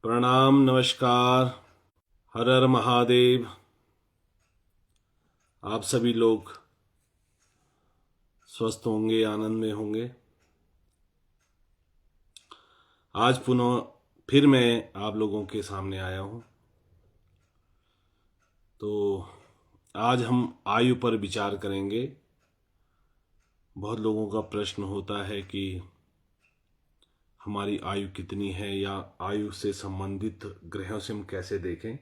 प्रणाम, नमस्कार, हर हर महादेव। आप सभी लोग स्वस्थ होंगे, आनंद में होंगे। आज पुनः फिर मैं आप लोगों के सामने आया हूं। तो आज हम आयु पर विचार करेंगे। बहुत लोगों का प्रश्न होता है कि हमारी आयु कितनी है या आयु से संबंधित ग्रहों से हम कैसे देखें।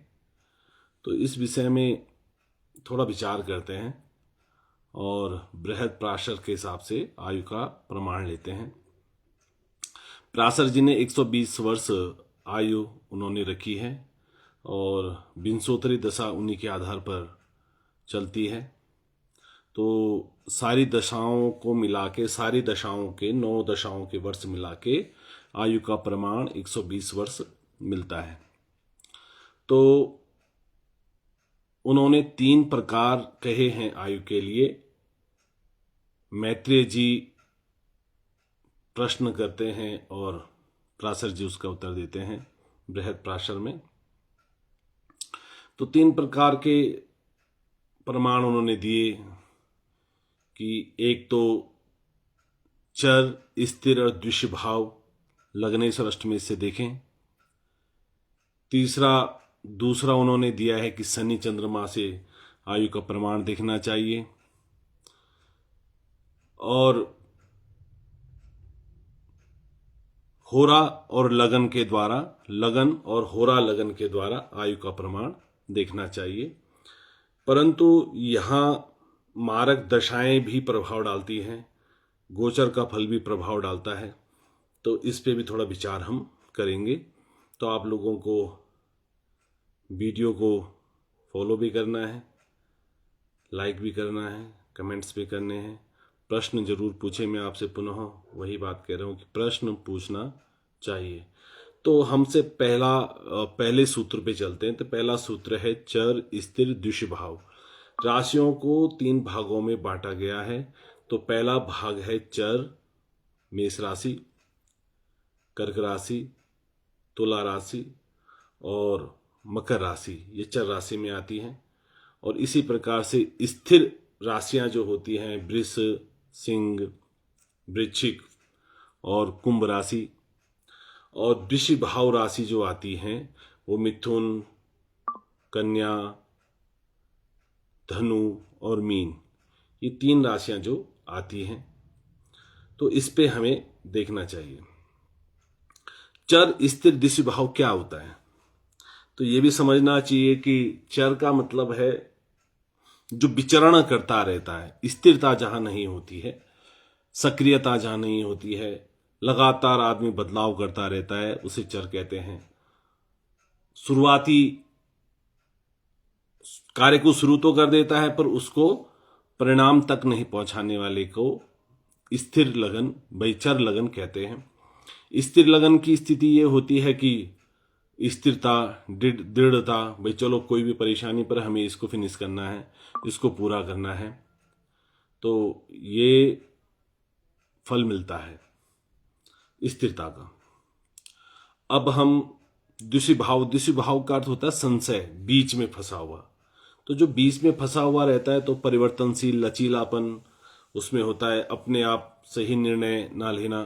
तो इस विषय में थोड़ा विचार करते हैं और बृहद पराशर के हिसाब से आयु का प्रमाण लेते हैं। पराशर जी ने 120 वर्ष आयु उन्होंने रखी है और विंशोत्तरी दशा उन्हीं के आधार पर चलती है। तो सारी दशाओं को मिला के, सारी दशाओं के 9 दशाओं के वर्ष मिला के आयु का प्रमाण 120 वर्ष मिलता है। तो उन्होंने 3 प्रकार कहे हैं आयु के लिए। मैत्रेय जी प्रश्न करते हैं और पराशर जी उसका उत्तर देते हैं बृहद पराशर में। तो 3 प्रकार के प्रमाण उन्होंने दिए कि एक तो चर, स्थिर और द्विष भाव लग्नेश्वर अष्टमेश से देखें। दूसरा उन्होंने दिया है कि शनि चंद्रमा से आयु का प्रमाण देखना चाहिए। और होरा और लगन के द्वारा, लगन और होरा लगन के द्वारा आयु का प्रमाण देखना चाहिए। परंतु यहाँ मारक दशाएं भी प्रभाव डालती हैं, गोचर का फल भी प्रभाव डालता है। तो इस पे भी थोड़ा विचार हम करेंगे। तो आप लोगों को वीडियो को फॉलो भी करना है, लाइक भी करना है, कमेंट्स भी करने हैं, प्रश्न जरूर पूछें। मैं आपसे पुनः वही बात कह रहा हूँ कि प्रश्न पूछना चाहिए। तो हमसे पहले सूत्र पे चलते हैं। तो पहला सूत्र है चर, स्थिर, द्विष भाव। राशियों को 3 भागों में बांटा गया है। तो पहला भाग है चर, मेष राशि, कर्क राशि, तुला राशि और मकर राशि, ये चर राशि में आती हैं। और इसी प्रकार से स्थिर राशियां जो होती हैं वृष, सिंह, वृश्चिक और कुंभ राशि। और वृषि भाव राशि जो आती हैं वो मिथुन, कन्या, धनु और मीन, ये 3 राशियां जो आती हैं। तो इस पे हमें देखना चाहिए चर, स्थिर, द्विष भाव क्या होता है। तो ये भी समझना चाहिए कि चर का मतलब है जो विचरण करता रहता है, स्थिरता जहां नहीं होती है, सक्रियता जहां नहीं होती है, लगातार आदमी बदलाव करता रहता है, उसे चर कहते हैं। शुरुआती कार्य को शुरू तो कर देता है पर उसको परिणाम तक नहीं पहुंचाने वाले को स्थिर लगन, भाई चर लगन कहते हैं। स्थिर लगन की स्थिति ये होती है कि स्थिरता, दृढ़ता, भाई चलो कोई भी परेशानी पर हमें इसको फिनिश करना है, इसको पूरा करना है, तो ये फल मिलता है स्थिरता का। अब हम द्विष भाव का अर्थ होता है संशय, बीच में फंसा हुआ। तो जो बीच में फंसा हुआ रहता है तो परिवर्तनशील, लचीलापन उसमें होता है, अपने आप सही निर्णय ना लेना,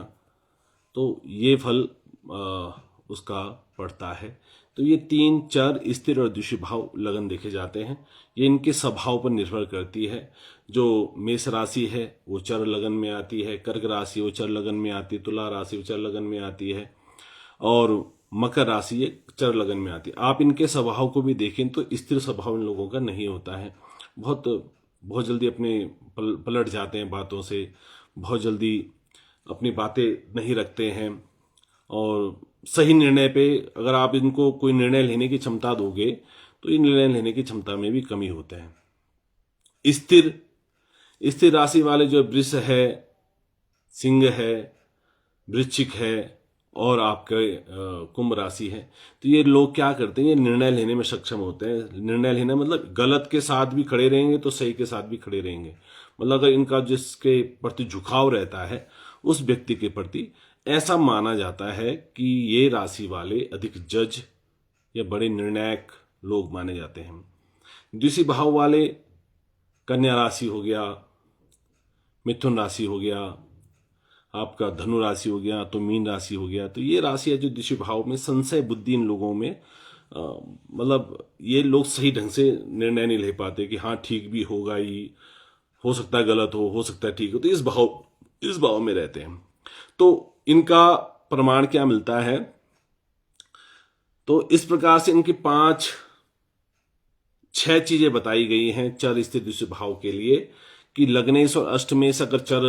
तो ये फल उसका पड़ता है। तो ये 3 चर, स्थिर और द्विष भाव लगन देखे जाते हैं। ये इनके स्वभाव पर निर्भर करती है। जो मेष राशि है वो चर लगन में आती है, कर्क राशि वो चर लगन में आती है, तुला राशि वो चर लगन में आती है और मकर राशि ये चर लगन में आती है। आप इनके स्वभाव को भी देखें तो स्थिर स्वभाव इन लोगों का नहीं होता है। बहुत जल्दी अपने पलट जाते हैं बातों से, बहुत जल्दी अपनी बातें नहीं रखते हैं और सही निर्णय पे अगर आप इनको कोई निर्णय लेने की क्षमता दोगे तो ये निर्णय लेने की क्षमता में भी कमी होता है। स्थिर राशि वाले जो वृष है, सिंह है, वृश्चिक है और आपके कुंभ राशि है, तो ये लोग क्या करते हैं, ये निर्णय लेने में सक्षम होते हैं। निर्णय लेने मतलब गलत के साथ भी खड़े रहेंगे तो सही के साथ भी खड़े रहेंगे। मतलब अगर इनका जिसके प्रति झुकाव रहता है उस व्यक्ति के प्रति ऐसा माना जाता है कि ये राशि वाले अधिक जज या बड़े निर्णायक लोग माने जाते हैं। द्वितीय भाव वाले कन्या राशि हो गया, मिथुन राशि हो गया, आपका धनु राशि हो गया, तो मीन राशि हो गया। तो ये राशियां जो द्वितीय भाव में, संशय बुद्धि इन लोगों में, मतलब ये लोग सही ढंग से निर्णय नहीं ले पाते कि हाँ ठीक भी होगा, ही हो सकता है गलत हो सकता है ठीक हो। तो इस भाव में रहते हैं। तो इनका प्रमाण क्या मिलता है? तो इस प्रकार से इनकी 6 चीजें बताई गई हैं चर स्थिर द्वितीय भाव के लिए कि लग्नेश और अष्टमेश अगर चर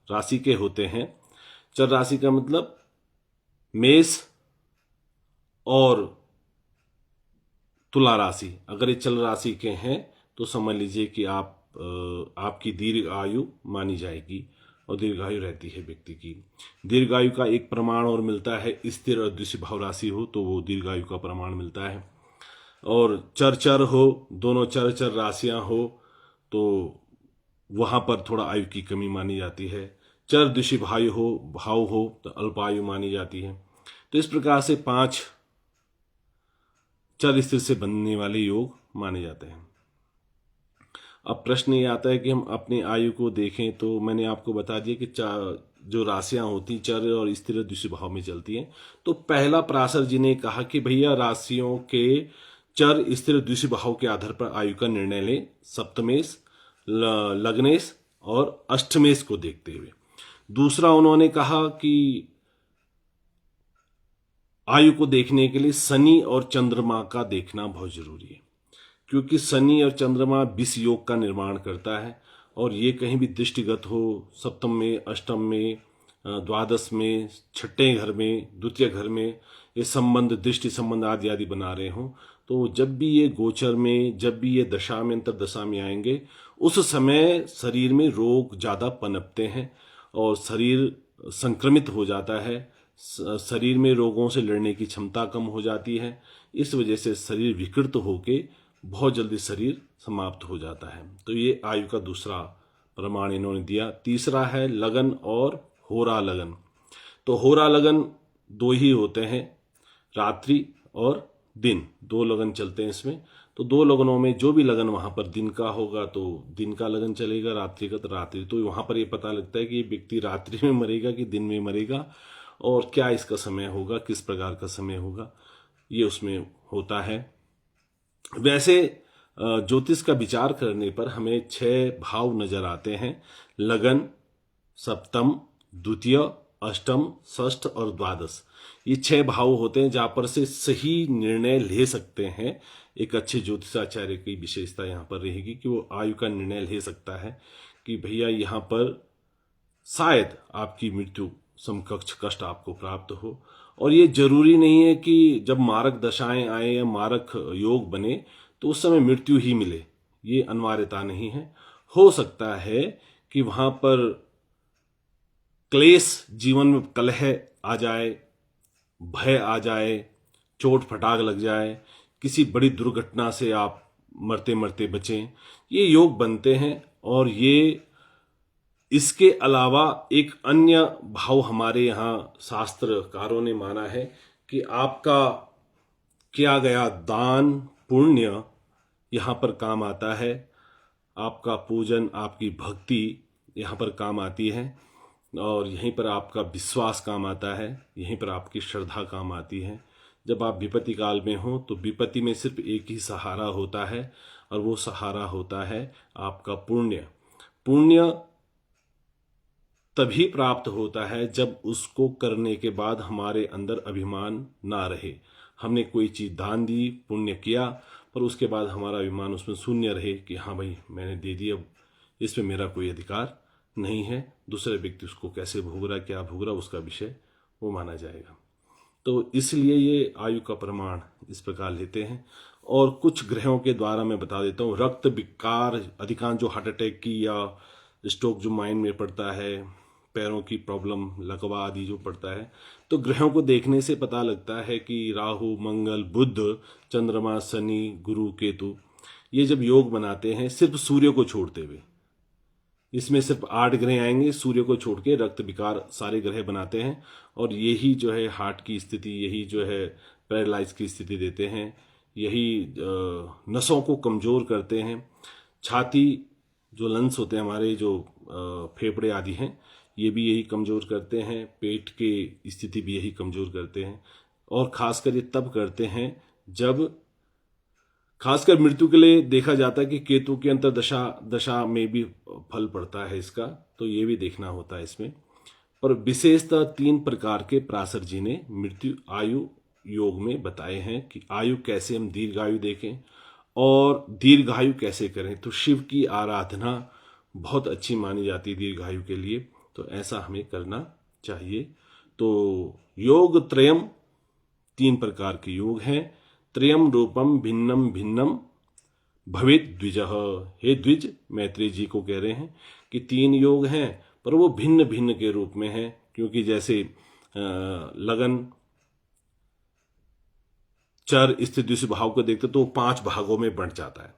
राशि के होते हैं, चर राशि का मतलब मेष और तुला राशि, अगर ये चल राशि के हैं तो समझ लीजिए कि आपकी दीर्घ आयु मानी जाएगी और दीर्घायु रहती है व्यक्ति की। दीर्घायु का एक प्रमाण और मिलता है, स्थिर और द्वितीय भाव राशि हो तो वो दीर्घायु का प्रमाण मिलता है। और चर हो, दोनों चर राशियां हो तो वहां पर थोड़ा आयु की कमी मानी जाती है। चर द्वितीय भाव हो तो अल्पायु मानी जाती है। तो इस प्रकार से 5 चर स्थिर से बनने वाले योग माने जाते हैं। अब प्रश्न ये आता है कि हम अपनी आयु को देखें, तो मैंने आपको बता दिया कि जो राशियां होती चर और स्थिर द्वितीय भाव में चलती हैं। तो पहला पराशर जी ने कहा कि भैया राशियों के चर स्थिर द्वितीय भाव के आधार पर आयु का निर्णय लें, सप्तमेश, लग्नेश और अष्टमेश को देखते हुए। दूसरा उन्होंने कहा कि आयु को देखने के लिए शनि और चंद्रमा का देखना बहुत जरूरी है, क्योंकि शनि और चंद्रमा विष योग का निर्माण करता है और ये कहीं भी दृष्टिगत हो, सप्तम में, अष्टम में, द्वादश में, छठे घर में, द्वितीय घर में ये संबंध, दृष्टि संबंध आदि आदि बना रहे हों, तो जब भी ये गोचर में, जब भी ये दशा में, अंतर दशा में आएंगे, उस समय शरीर में रोग ज्यादा पनपते हैं और शरीर संक्रमित हो जाता है, शरीर में रोगों से लड़ने की क्षमता कम हो जाती है। इस वजह से शरीर विकृत होके बहुत जल्दी शरीर समाप्त हो जाता है। तो ये आयु का दूसरा प्रमाण इन्होंने दिया। तीसरा है लगन और होरा लगन। तो होरा लगन 2 ही होते हैं, रात्रि और दिन, 2 लगन चलते हैं इसमें। तो 2 लगनों में जो भी लगन वहां पर दिन का होगा तो दिन का लगन चलेगा, रात्रि का तो रात्रि। तो वहां पर ये पता लगता है कि ये व्यक्ति रात्रि में मरेगा कि दिन में मरेगा और क्या इसका समय होगा, किस प्रकार का समय होगा, ये उसमें होता है। वैसे ज्योतिष का विचार करने पर हमें 6 भाव नजर आते हैं, लगन, सप्तम, द्वितीय, अष्टम, षष्ठ और द्वादश। ये 6 भाव होते हैं जहां पर से सही निर्णय ले सकते हैं। एक अच्छे ज्योतिषाचार्य की विशेषता यहां पर रहेगी कि वो आयु का निर्णय ले सकता है कि भैया यहां पर शायद आपकी मृत्यु समकक्ष कष्ट आपको प्राप्त हो। और ये जरूरी नहीं है कि जब मारक दशाएं आए या मारक योग बने तो उस समय मृत्यु ही मिले, ये अनिवार्यता नहीं है। हो सकता है कि वहां पर क्लेश, जीवन में कलह आ जाए, भय आ जाए, चोट फटाक लग जाए, किसी बड़ी दुर्घटना से आप मरते मरते बचें, ये योग बनते हैं। और ये इसके अलावा एक अन्य भाव हमारे यहाँ शास्त्रकारों ने माना है कि आपका किया गया दान पुण्य यहाँ पर काम आता है, आपका पूजन, आपकी भक्ति यहाँ पर काम आती है और यहीं पर आपका विश्वास काम आता है, यहीं पर आपकी श्रद्धा काम आती है। जब आप विपत्ति काल में हो तो विपत्ति में सिर्फ एक ही सहारा होता है और वो सहारा होता है आपका पुण्य। पुण्य तभी प्राप्त होता है जब उसको करने के बाद हमारे अंदर अभिमान ना रहे। हमने कोई चीज दान दी, पुण्य किया, पर उसके बाद हमारा अभिमान उसमें शून्य रहे कि हाँ भाई मैंने दे दिया, इसमें मेरा कोई अधिकार नहीं है, दूसरे व्यक्ति उसको कैसे भोग रहा, क्या भोग रहा, उसका विषय वो माना जाएगा। तो इसलिए ये आयु का प्रमाण इस प्रकार लेते हैं। और कुछ ग्रहों के द्वारा मैं बता देता हूँ, रक्त विकार, अधिकांश जो हार्ट अटैक की या स्ट्रोक जो माइंड में पड़ता है, पैरों की प्रॉब्लम, लकवा आदि जो पड़ता है, तो ग्रहों को देखने से पता लगता है कि राहु, मंगल, बुध, चंद्रमा, शनि, गुरु, केतु, ये जब योग बनाते हैं सिर्फ सूर्य को छोड़ते हुए, इसमें सिर्फ 8 ग्रह आएंगे, सूर्य को छोड़ के रक्त विकार सारे ग्रह बनाते हैं, और यही जो है हार्ट की स्थिति, यही जो है पैरालाइज की स्थिति देते हैं, यही नसों को कमजोर करते हैं। छाती जो लंग्स होते हैं हमारे, जो फेफड़े आदि हैं, ये भी यही कमजोर करते हैं। पेट की स्थिति भी यही कमजोर करते हैं, और खासकर ये तब करते हैं जब, खासकर मृत्यु के लिए देखा जाता है कि केतु की अंतर्दशा में भी फल पड़ता है इसका, तो ये भी देखना होता है इसमें। पर विशेषतः 3 प्रकार के पराशर जी ने मृत्यु आयु योग में बताए हैं कि आयु कैसे हम दीर्घायु देखें और दीर्घायु कैसे करें। तो शिव की आराधना बहुत अच्छी मानी जाती है दीर्घायु के लिए, तो ऐसा हमें करना चाहिए। तो योग त्रयम, 3 प्रकार के योग हैं। त्रयम रूपम भिन्नम भिन्नम भवेत् द्विजः। हे द्विज, मैत्रेय जी को कह रहे हैं कि 3 योग हैं, पर वो भिन्न भिन्न के रूप में हैं। क्योंकि जैसे लगन, चर, स्थिति, द्वितीय भाव को देखते तो 5 भागों में बंट जाता है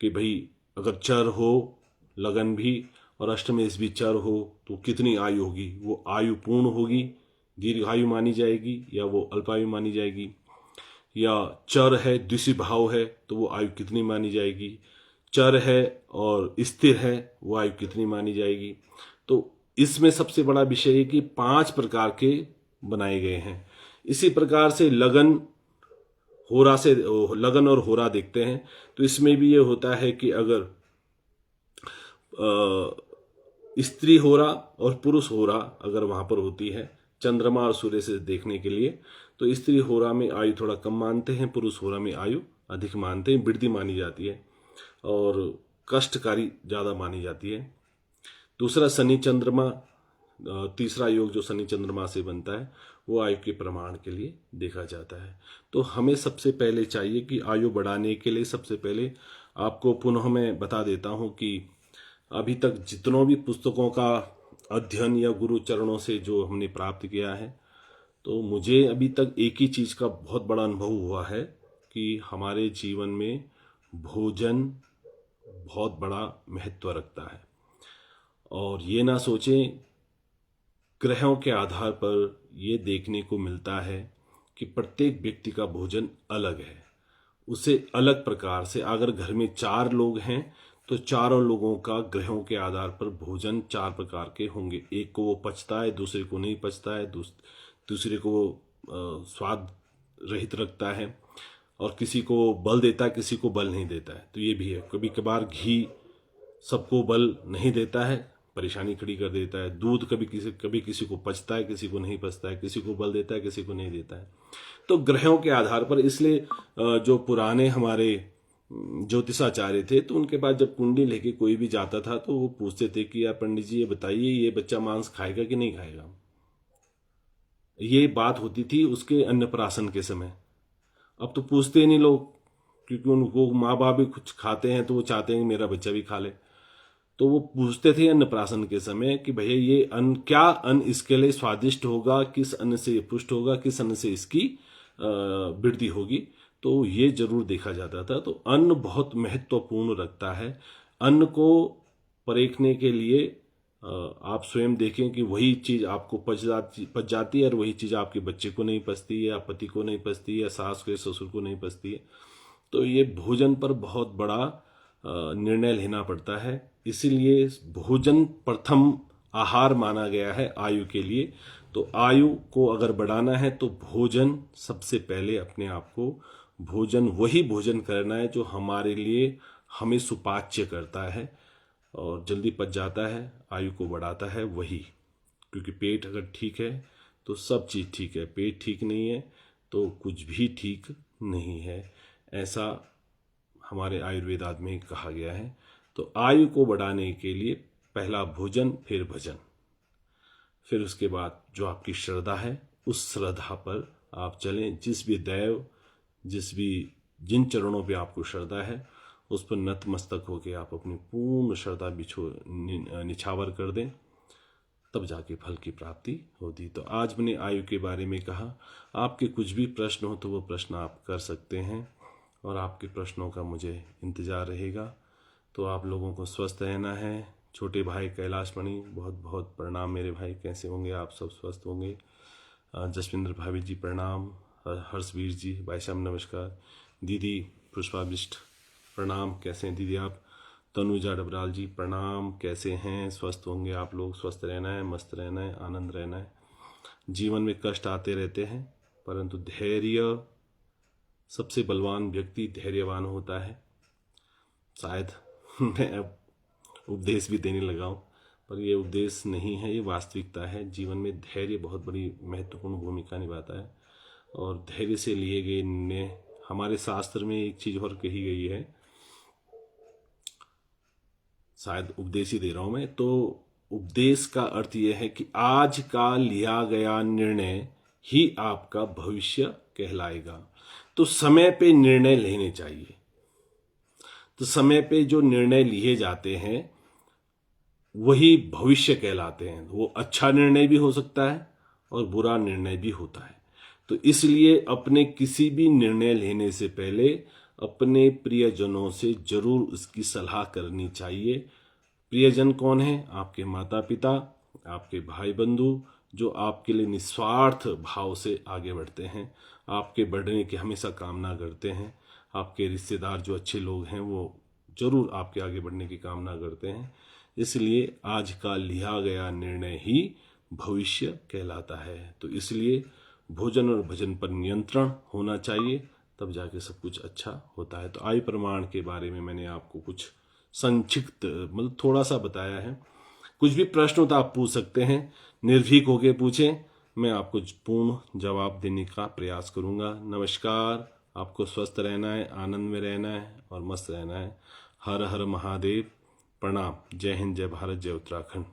कि भाई अगर चर हो, लगन भी और अष्टमेश भी चर हो, तो कितनी आयु होगी? वो आयु पूर्ण होगी, दीर्घायु मानी जाएगी, या वो अल्पायु मानी जाएगी। या चर है, द्वितीय भाव है, तो वो आयु कितनी मानी जाएगी। चर है और स्थिर है, वो आयु कितनी मानी जाएगी। तो इसमें सबसे बड़ा विषय है कि 5 प्रकार के बनाए गए हैं। इसी प्रकार से लगन और होरा देखते हैं, तो इसमें भी ये होता है कि अगर स्त्री होरा और पुरुष होरा अगर वहां पर होती है चंद्रमा और सूर्य से देखने के लिए, तो स्त्री होरा में आयु थोड़ा कम मानते हैं, पुरुष होरा में आयु अधिक मानते हैं, वृद्धि मानी जाती है और कष्टकारी ज्यादा मानी जाती है। दूसरा शनि चंद्रमा, तीसरा योग जो शनि चंद्रमा से बनता है, वो आयु के प्रमाण के लिए देखा जाता है। तो हमें सबसे पहले चाहिए कि आयु बढ़ाने के लिए सबसे पहले आपको पुनः मैं बता देता हूं कि अभी तक जितनों भी पुस्तकों का अध्ययन या गुरु चरणों से जो हमने प्राप्त किया है, तो मुझे अभी तक एक ही चीज का बहुत बड़ा अनुभव हुआ है कि हमारे जीवन में भोजन बहुत बड़ा महत्व रखता है। और ये ना सोचें, ग्रहों के आधार पर ये देखने को मिलता है कि प्रत्येक व्यक्ति का भोजन अलग है, उसे अलग प्रकार से। अगर घर में 4 लोग हैं तो चारों लोगों का ग्रहों के आधार पर भोजन 4 प्रकार के होंगे। एक को वो पचता है, दूसरे को नहीं पचता है, दूसरे को वो स्वाद रहित रखता है, और किसी को बल देता है, किसी को बल नहीं देता है। तो ये भी है, कभी कभार घी सबको बल नहीं देता है, परेशानी खड़ी कर देता है। दूध कभी किसी को पचता है, किसी को नहीं पचता है, किसी को बल देता है, किसी को नहीं देता है। तो ग्रहों के आधार पर, इसलिए जो पुराने हमारे ज्योतिषाचार्य थे, तो उनके पास जब कुंडली लेके कोई भी जाता था तो वो पूछते थे कि यार पंडित जी ये बताइए, ये बच्चा मांस खाएगा कि नहीं खाएगा। ये बात होती थी उसके अन्नप्राशन के समय। अब तो पूछते ही नहीं लोग, क्योंकि उनको माँ बाप भी कुछ खाते हैं तो वो चाहते हैं कि मेरा बच्चा भी खा ले। तो वो पूछते थे अन्नप्राशन के समय कि भैया ये अन्न, क्या अन्न इसके लिए स्वादिष्ट होगा, किस अन्न से ये पुष्ट होगा, किस अन्न से इसकी वृद्धि होगी। तो ये जरूर देखा जाता था। तो अन्न बहुत महत्वपूर्ण रखता है। अन्न को परखने के लिए आप स्वयं देखें कि वही चीज आपको पच जाती है और वही चीज आपके बच्चे को नहीं पचती है, या पति को नहीं पचती है, या सास को, ससुर को नहीं पचती है। तो ये भोजन पर बहुत बड़ा निर्णय लेना पड़ता है। इसीलिए भोजन प्रथम आहार माना गया है आयु के लिए। तो आयु को अगर बढ़ाना है तो भोजन सबसे पहले, अपने आप को भोजन, वही भोजन करना है जो हमारे लिए, हमें सुपाच्य करता है और जल्दी पच जाता है, आयु को बढ़ाता है वही। क्योंकि पेट अगर ठीक है तो सब चीज ठीक है, पेट ठीक नहीं है तो कुछ भी ठीक नहीं है, ऐसा हमारे आयुर्वेद में कहा गया है। तो आयु को बढ़ाने के लिए पहला भोजन, फिर भजन, फिर उसके बाद जो आपकी श्रद्धा है उस श्रद्धा पर आप चलें। जिस भी दैव, जिन चरणों पे आपको श्रद्धा है उस पर नतमस्तक होकर आप अपनी पूर्ण श्रद्धा निछावर कर दें, तब जाके फल की प्राप्ति होती। तो आज मैंने आयु के बारे में कहा। आपके कुछ भी प्रश्न हो तो वो प्रश्न आप कर सकते हैं और आपके प्रश्नों का मुझे इंतजार रहेगा। तो आप लोगों को स्वस्थ रहना है, छोटे भाई कैलाश मणि, बहुत बहुत प्रणाम मेरे भाई, कैसे होंगे आप? सब स्वस्थ होंगे। जसविंद्र भाभी जी प्रणाम। हर्षवीर जी, भाई साहब नमस्कार। दीदी पुष्पा बिष्ट प्रणाम, कैसे हैं दीदी आप? तनुजा डबराल जी प्रणाम, कैसे हैं? स्वस्थ होंगे आप लोग। स्वस्थ रहना है, मस्त रहना है, आनंद रहना है। जीवन में कष्ट आते रहते हैं, परंतु धैर्य, सबसे बलवान व्यक्ति धैर्यवान होता है। शायद मैं अब उपदेश भी देने लगा हूँ, पर ये उपदेश नहीं है, ये वास्तविकता है। जीवन में धैर्य बहुत बड़ी महत्वपूर्ण भूमिका निभाता है, और धैर्य से लिए गए निर्णय, हमारे शास्त्र में एक चीज और कही गई है, शायद उपदेश ही दे रहा हूं मैं, तो उपदेश का अर्थ यह है कि आज का लिया गया निर्णय ही आपका भविष्य कहलाएगा। तो समय पे निर्णय लेने चाहिए। तो समय पे जो निर्णय लिए जाते हैं वही भविष्य कहलाते हैं। वो अच्छा निर्णय भी हो सकता है और बुरा निर्णय भी होता है। तो इसलिए अपने किसी भी निर्णय लेने से पहले अपने प्रियजनों से जरूर उसकी सलाह करनी चाहिए। प्रियजन कौन है? आपके माता पिता, आपके भाई बंधु, जो आपके लिए निस्वार्थ भाव से आगे बढ़ते हैं, आपके बढ़ने की हमेशा कामना करते हैं। आपके रिश्तेदार जो अच्छे लोग हैं वो जरूर आपके आगे बढ़ने की कामना करते हैं। इसलिए आज का लिया गया निर्णय ही भविष्य कहलाता है। तो इसलिए भोजन और भजन पर नियंत्रण होना चाहिए, तब जाके सब कुछ अच्छा होता है। तो आयु प्रमाण के बारे में मैंने आपको कुछ संक्षिप्त मतलब थोड़ा सा बताया है। कुछ भी प्रश्न हो तो आप पूछ सकते हैं, निर्भीक होके पूछें, मैं आपको पूर्ण जवाब देने का प्रयास करूंगा। नमस्कार। आपको स्वस्थ रहना है, आनंद में रहना है और मस्त रहना है। हर हर महादेव। प्रणाम। जय हिंद, जय भारत, जय उत्तराखंड।